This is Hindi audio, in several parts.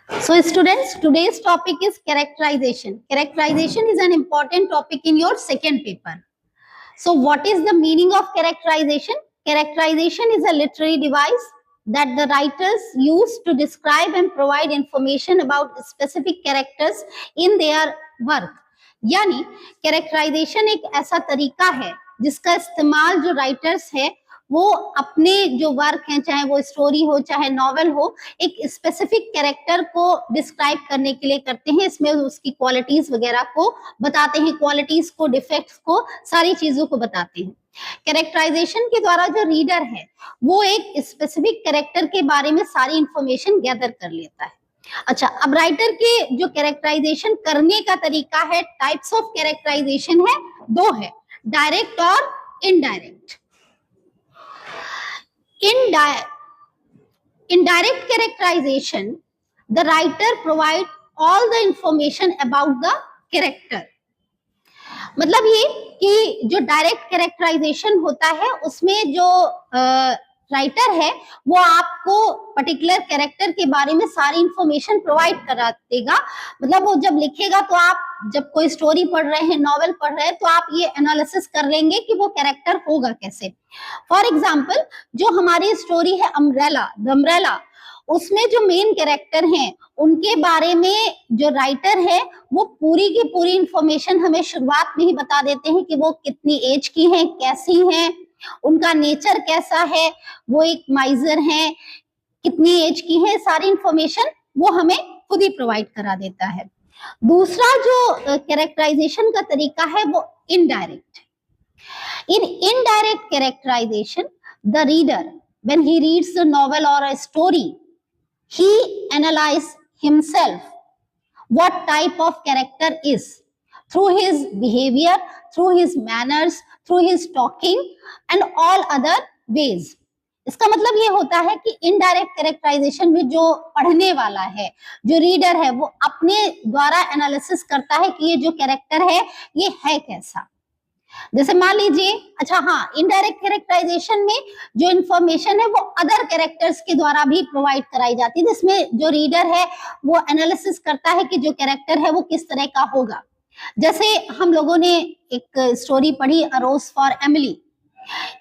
So students, today's topic is characterization. Characterization is an important topic in your second paper. So what is the meaning of characterization? Characterization is a literary device that the writers use to describe and provide information about specific characters in their work. यानी कैरेक्टराइजेशन एक ऐसा तरीका है जिसका इस्तेमाल जो राइटर्स है वो अपने जो वर्क हैं, चाहे वो स्टोरी हो चाहे नॉवेल हो, एक स्पेसिफिक कैरेक्टर को डिस्क्राइब करने के लिए करते हैं। इसमें उसकी क्वालिटीज वगैरह को बताते हैं, क्वालिटीज को, डिफेक्ट्स को, सारी चीजों को बताते हैं। कैरेक्टराइजेशन के द्वारा जो रीडर है वो एक स्पेसिफिक कैरेक्टर के बारे में सारी इंफॉर्मेशन गैदर कर लेता है। अच्छा, अब राइटर के जो कैरेक्टराइजेशन करने का तरीका है, टाइप्स ऑफ कैरेक्टराइजेशन है, दो है, डायरेक्ट और indirect. In direct characterization, the writer provide all the information about the character. मतलब ये कि जो डायरेक्ट कैरेक्टराइजेशन होता है उसमें जो राइटर है वो आपको पर्टिकुलर कैरेक्टर के बारे में सारी इंफॉर्मेशन प्रोवाइड करा देगा। मतलब वो जब लिखेगा तो आप जब कोई स्टोरी पढ़ रहे हैं, नॉवेल पढ़ रहे हैं, तो आप ये एनालिसिस कर लेंगे कि वो कैरेक्टर होगा कैसे। फॉर एग्जाम्पल, जो हमारी स्टोरी है अम्ब्रेला, द अम्ब्रेला, उसमें जो मेन कैरेक्टर हैं उनके बारे में जो राइटर है वो पूरी की पूरी इंफॉर्मेशन हमें शुरुआत में ही बता देते हैं कि वो कितनी एज की हैं, कैसी हैं, उनका नेचर कैसा है, वो एक माइजर हैं, कितनी एज की है, सारी इंफॉर्मेशन वो हमें खुद ही प्रोवाइड करा देता है। दूसरा जो कैरेक्टराइजेशन का तरीका है वो indirect. In indirect characterization, the reader when he reads a novel or a story, he analyzes himself what type of character is through his behavior, through his manners, through his talking and all other ways. इसका मतलब ये होता है कि इनडायरेक्ट कैरेक्टराइजेशन में जो पढ़ने वाला है, जो रीडर है, वो अपने द्वारा एनालिसिस करता है कि ये जो कैरेक्टर है ये है कैसा। जैसे मान लीजिए, अच्छा हाँ, इनडायरेक्ट कैरेक्टराइजेशन में जो इंफॉर्मेशन है वो अदर कैरेक्टर्स के द्वारा भी प्रोवाइड कराई जाती है, जिसमें जो रीडर है वो एनालिसिस करता है कि जो कैरेक्टर है वो किस तरह का होगा। जैसे हम लोगों ने एक स्टोरी पढ़ी, अ रोज फॉर एमिली,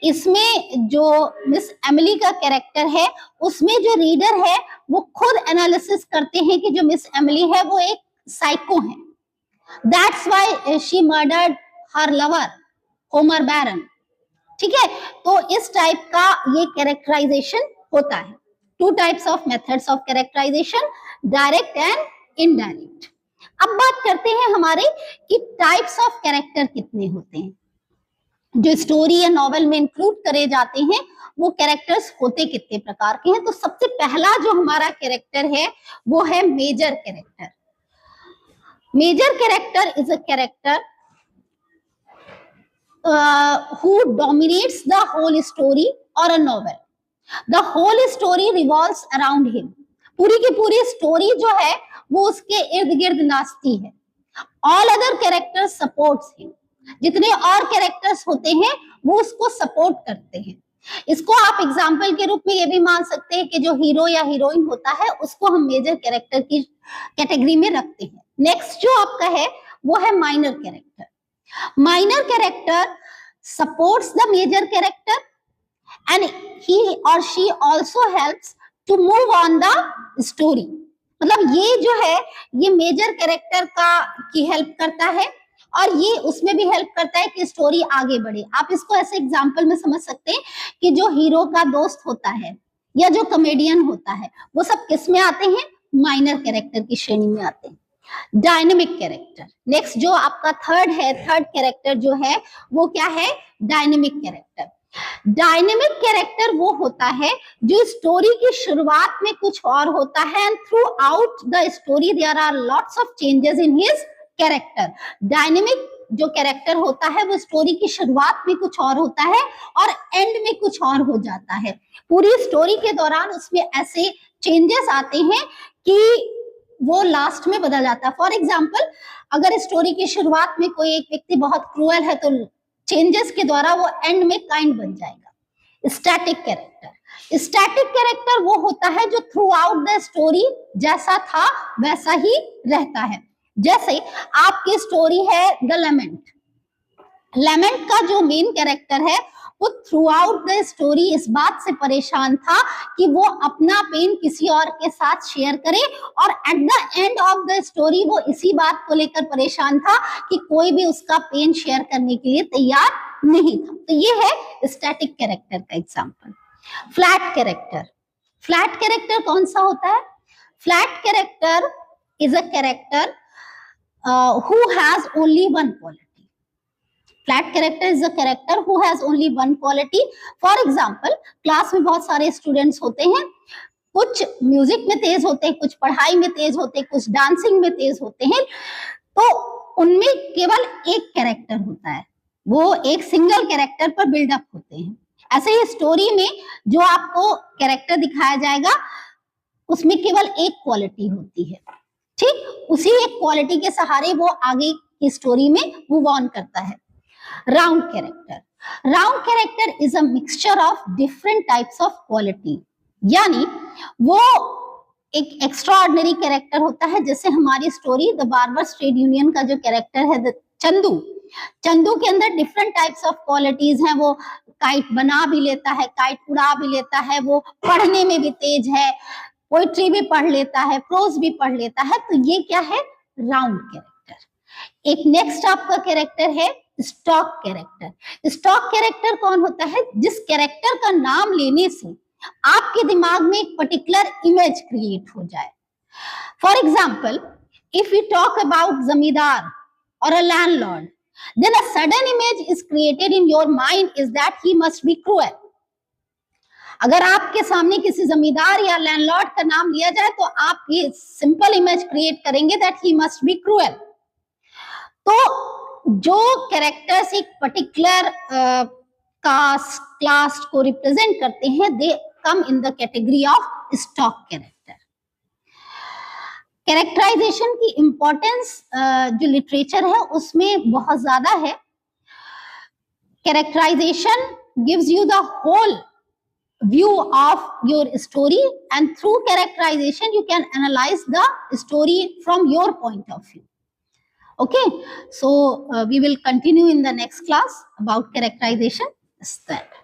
इसमें जो मिस एमिली का कैरेक्टर है उसमें जो रीडर है वो खुद एनालिसिस करते हैं कि जो मिस एमिली है वो एक साइको है, that's why she murdered her lover Homer Barron. ठीक है, तो इस टाइप का ये कैरेक्टराइजेशन होता है। Two types of methods of characterization, direct and indirect. अब बात करते हैं हमारे कि टाइप्स ऑफ कैरेक्टर कितने होते हैं, जो स्टोरी या नॉवेल में इंक्लूड करे जाते हैं वो कैरेक्टर्स होते कितने प्रकार के हैं। तो सबसे पहला जो हमारा कैरेक्टर है वो है major character. Major character is a character who dominates the whole story or a novel. The whole story revolves around him. पूरी की पूरी स्टोरी जो है वो उसके इर्द गिर्द नाचती है। All other characters supports him. जितने और कैरेक्टर्स होते हैं वो उसको सपोर्ट करते हैं। इसको आप एग्जाम्पल के रूप में ये भी मान सकते हैं कि जो हीरो या हीरोइन होता है उसको हम मेजर कैरेक्टर की कैटेगरी में रखते हैं। नेक्स्ट जो आपका है वो है minor character. Minor character supports the major character and he or she also helps to move on the story. मतलब ये जो है ये मेजर कैरेक्टर का की हेल्प करता है और ये उसमें भी हेल्प करता है कि स्टोरी आगे बढ़े। आप इसको ऐसे एग्जांपल में समझ सकते हैं कि जो हीरो का दोस्त होता है या जो कॉमेडियन होता है वो सब किस में आते हैं, माइनर कैरेक्टर की श्रेणी में आते हैं। डायनेमिक कैरेक्टर, नेक्स्ट जो आपका थर्ड है, थर्ड कैरेक्टर जो है वो क्या है, डायनेमिक कैरेक्टर। डायनेमिक कैरेक्टर वो होता है जो स्टोरी की शुरुआत में कुछ और होता है and throughout the story there are lots of changes in his character. Dynamic जो कैरेक्टर होता है वो स्टोरी की शुरुआत में कुछ और होता है और एंड में कुछ और हो जाता है। पूरी स्टोरी के दौरान उसमें ऐसे चेंजेस आते हैं कि वो लास्ट में बदल जाता है। फॉर एग्जाम्पल, अगर स्टोरी की शुरुआत में कोई एक व्यक्ति बहुत क्रूअल है तो चेंजेस के द्वारा वो एंड में काइंड बन जाएगा। स्टैटिक कैरेक्टर, स्टैटिक कैरेक्टर वो होता है जो थ्रू आउट द स्टोरी जैसा था वैसा ही रहता है। जैसे आपकी स्टोरी है द लेमेंट, लेमेंट का जो मेन कैरेक्टर है वो थ्रू आउट द स्टोरी इस बात से परेशान था कि वो अपना पेन किसी और के साथ शेयर करे, और at the end of the story वो इसी बात को लेकर परेशान था कि कोई भी उसका पेन शेयर करने के लिए तैयार नहीं था। तो ये है स्टैटिक कैरेक्टर का example. Flat character, flat character कौन सा होता है? Flat character is a character who has only one quality. Flat character is a character who has only one quality. For example, class में बहुत सारे स्टूडेंट्स होते हैं, कुछ म्यूजिक में तेज होते हैं, कुछ पढ़ाई में तेज होते हैं, कुछ डांसिंग में तेज होते हैं, तो उनमें केवल एक कैरेक्टर होता है, वो एक सिंगल कैरेक्टर पर बिल्डअप होते हैं। ऐसे ही स्टोरी में जो आपको कैरेक्टर दिखाया जाएगा उसमें केवल एक क्वालिटी होती है, ठीक, उसी एक क्वालिटी के सहारे वो आगे की स्टोरी में मूव ऑन करता है। Round character, round character is a mixture of different types of quality, यानी वो एक एक्स्ट्राऑर्डिनरी कैरेक्टर होता है। जैसे हमारी story the barbers trade union का जो कैरेक्टर है चंदू, चंदू के अंदर डिफरेंट टाइप्स ऑफ क्वालिटीज हैं, वो काइट बना भी लेता है, काइट उड़ा भी लेता है, वो पढ़ने में भी तेज है, पोइट्री भी पढ़ लेता है, प्रोज भी पढ़ लेता है। तो ये क्या है? Round character. एक नेक्स्ट आपका कैरेक्टर है स्टॉक कैरेक्टर। स्टॉक कैरेक्टर कौन होता है? जिस कैरेक्टर का नाम लेने से आपके दिमाग में एक पर्टिकुलर इमेज क्रिएट हो जाए। For example, if you talk about जमींदार और अ landlord, then a sudden image is created in your mind is that he must be cruel. अगर आपके सामने किसी जमींदार या लैंडलॉर्ड का नाम लिया जाए तो आप ये सिंपल इमेज क्रिएट करेंगे that he must be cruel. तो जो कैरेक्टर्स एक पर्टिकुलर कास्ट क्लास को रिप्रेजेंट करते हैं, they come in the category of stock character. Characterization की इंपॉर्टेंस जो लिटरेचर है उसमें बहुत ज्यादा है। Characterization gives you the whole view of your story, and through characterization you can analyze the story from your point of view. Okay, so we will continue in the next class about characterization. That's that.